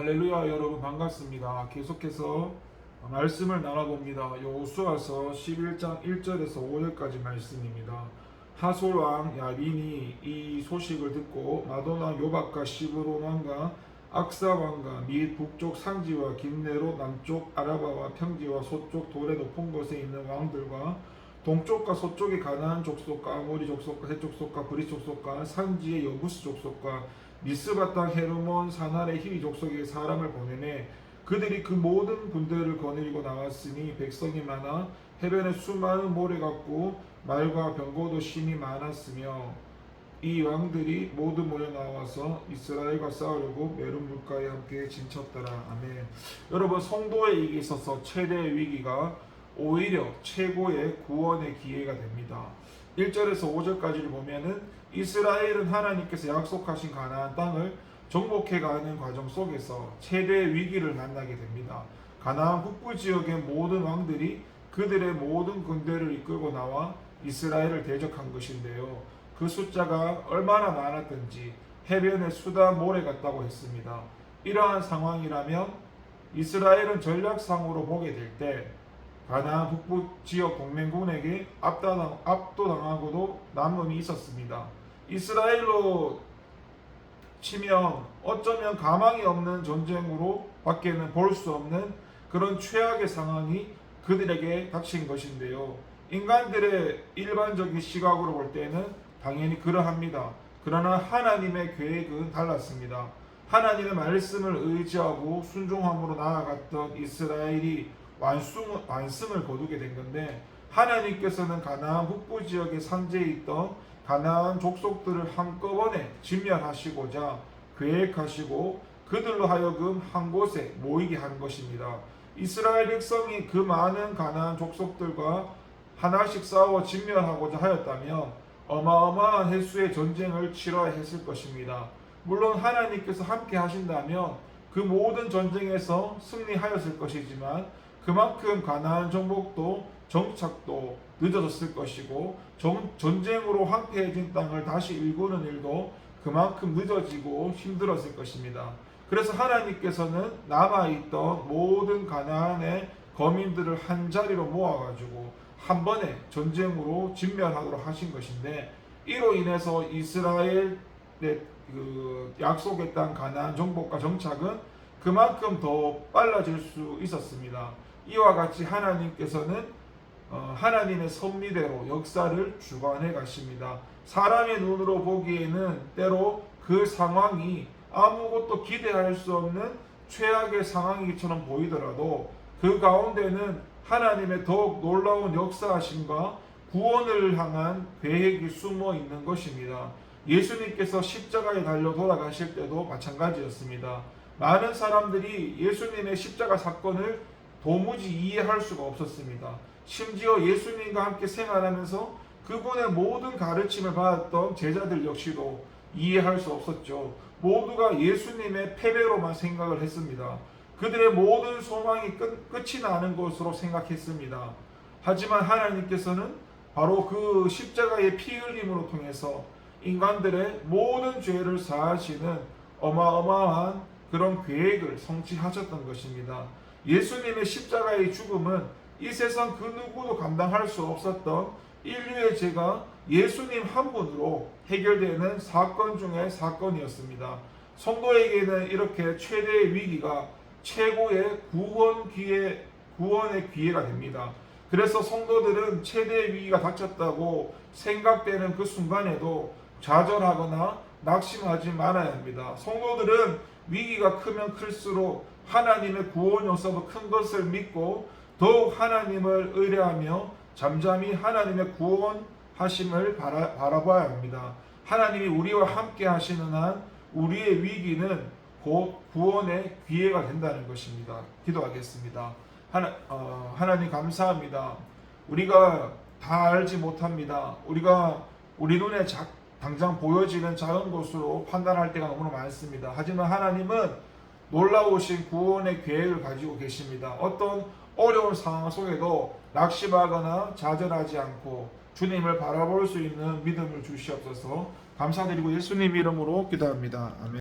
할렐루야. 여러분 반갑습니다. 계속해서 말씀을 나눠봅니다. 여호수아서 11장 1절에서 5절까지 말씀입니다. 하솔 왕 야빈이 이 소식을 듣고 마돈 왕 요박과 시브론 왕과 악사 왕과 및 북쪽 상지와 긴네로 남쪽 아라바와 평지와 서쪽 돌의 높은 곳에 있는 왕들과 동쪽과 서쪽의 가나안 족속과 아모리 족속과 헷 족속과 브릿 족속과 산지의 여부스 족속과 미스바 땅 헤르몬 사날의 히위 족속의 사람을 보내매 그들이 그 모든 군대를 거느리고 나왔으니 백성이 많아 해변에 수많은 모래 같고 말과 병거도 심히 많았으며 이 왕들이 모두 모여 나와서 이스라엘과 싸우려고 메론 물가에 함께 진쳤더라. 아멘. 여러분, 성도에게 있어서 최대의 위기가 오히려 최고의 구원의 기회가 됩니다. 1절에서 5절까지를 보면은 이스라엘은 하나님께서 약속하신 가나안 땅을 정복해가는 과정 속에서 최대의 위기를 만나게 됩니다. 가나안 북부 지역의 모든 왕들이 그들의 모든 군대를 이끌고 나와 이스라엘을 대적한 것인데요. 그 숫자가 얼마나 많았던지 해변에 수다 모래 같다고 했습니다. 이러한 상황이라면 이스라엘은 전략상으로 보게 될 때 가나안 북부 지역 동맹군에게 압도당하고도 남음이 있었습니다. 이스라엘로 치면 어쩌면 가망이 없는 전쟁으로 밖에는 볼 수 없는 그런 최악의 상황이 그들에게 닥친 것인데요. 인간들의 일반적인 시각으로 볼 때는 당연히 그러합니다. 그러나 하나님의 계획은 달랐습니다. 하나님의 말씀을 의지하고 순종함으로 나아갔던 이스라엘이 완승을 거두게 된 건데, 하나님께서는 가나안 북부 지역의 산지에 있던 가나안 족속들을 한꺼번에 진멸하시고자 계획하시고 그들로 하여금 한 곳에 모이게 한 것입니다. 이스라엘 백성이 그 많은 가나안 족속들과 하나씩 싸워 진멸하고자 하였다면 어마어마한 횟수의 전쟁을 치러야 했을 것입니다. 물론 하나님께서 함께 하신다면 그 모든 전쟁에서 승리하였을 것이지만 그만큼 가나안 정복도 정착도 늦어졌을 것이고 전쟁으로 황폐해진 땅을 다시 일구는 일도 그만큼 늦어지고 힘들었을 것입니다. 그래서 하나님께서는 남아있던 모든 가나안의 거민들을 한자리로 모아가지고 한 번에 전쟁으로 진멸하도록 하신 것인데, 이로 인해서 이스라엘의 그 약속의 땅 가나안 정복과 정착은 그만큼 더 빨라질 수 있었습니다. 이와 같이 하나님께서는 하나님의 섭리대로 역사를 주관해 가십니다. 사람의 눈으로 보기에는 때로 그 상황이 아무것도 기대할 수 없는 최악의 상황이처럼 보이더라도 그 가운데는 하나님의 더욱 놀라운 역사하심과 구원을 향한 계획이 숨어 있는 것입니다. 예수님께서 십자가에 달려 돌아가실 때도 마찬가지였습니다. 많은 사람들이 예수님의 십자가 사건을 도무지 이해할 수가 없었습니다. 심지어 예수님과 함께 생활하면서 그분의 모든 가르침을 받았던 제자들 역시도 이해할 수 없었죠. 모두가 예수님의 패배로만 생각을 했습니다. 그들의 모든 소망이 끝이 나는 것으로 생각했습니다. 하지만 하나님께서는 바로 그 십자가의 피 흘림으로 통해서 인간들의 모든 죄를 사하시는 어마어마한 그런 계획을 성취하셨던 것입니다. 예수님의 십자가의 죽음은 이 세상 그 누구도 감당할 수 없었던 인류의 죄가 예수님 한 분으로 해결되는 사건 중의 사건이었습니다. 성도에게는 이렇게 최대의 위기가 최고의 구원의 기회가 됩니다. 그래서 성도들은 최대의 위기가 닥쳤다고 생각되는 그 순간에도 좌절하거나 낙심하지 말아야 합니다. 성도들은 위기가 크면 클수록 하나님의 구원 역사도 큰 것을 믿고 더욱 하나님을 의뢰하며 잠잠히 하나님의 구원하심을 바라봐야 합니다. 하나님이 우리와 함께 하시는 한 우리의 위기는 곧 구원의 기회가 된다는 것입니다. 기도하겠습니다. 하나님 감사합니다. 우리가 다 알지 못합니다. 우리가 우리 눈에 당장 보여지는 작은 것으로 판단할 때가 너무나 많습니다. 하지만 하나님은 놀라우신 구원의 계획을 가지고 계십니다. 어떤 어려운 상황 속에도 낙심하거나 좌절하지 않고 주님을 바라볼 수 있는 믿음을 주시옵소서. 감사드리고 예수님 이름으로 기도합니다. 아멘.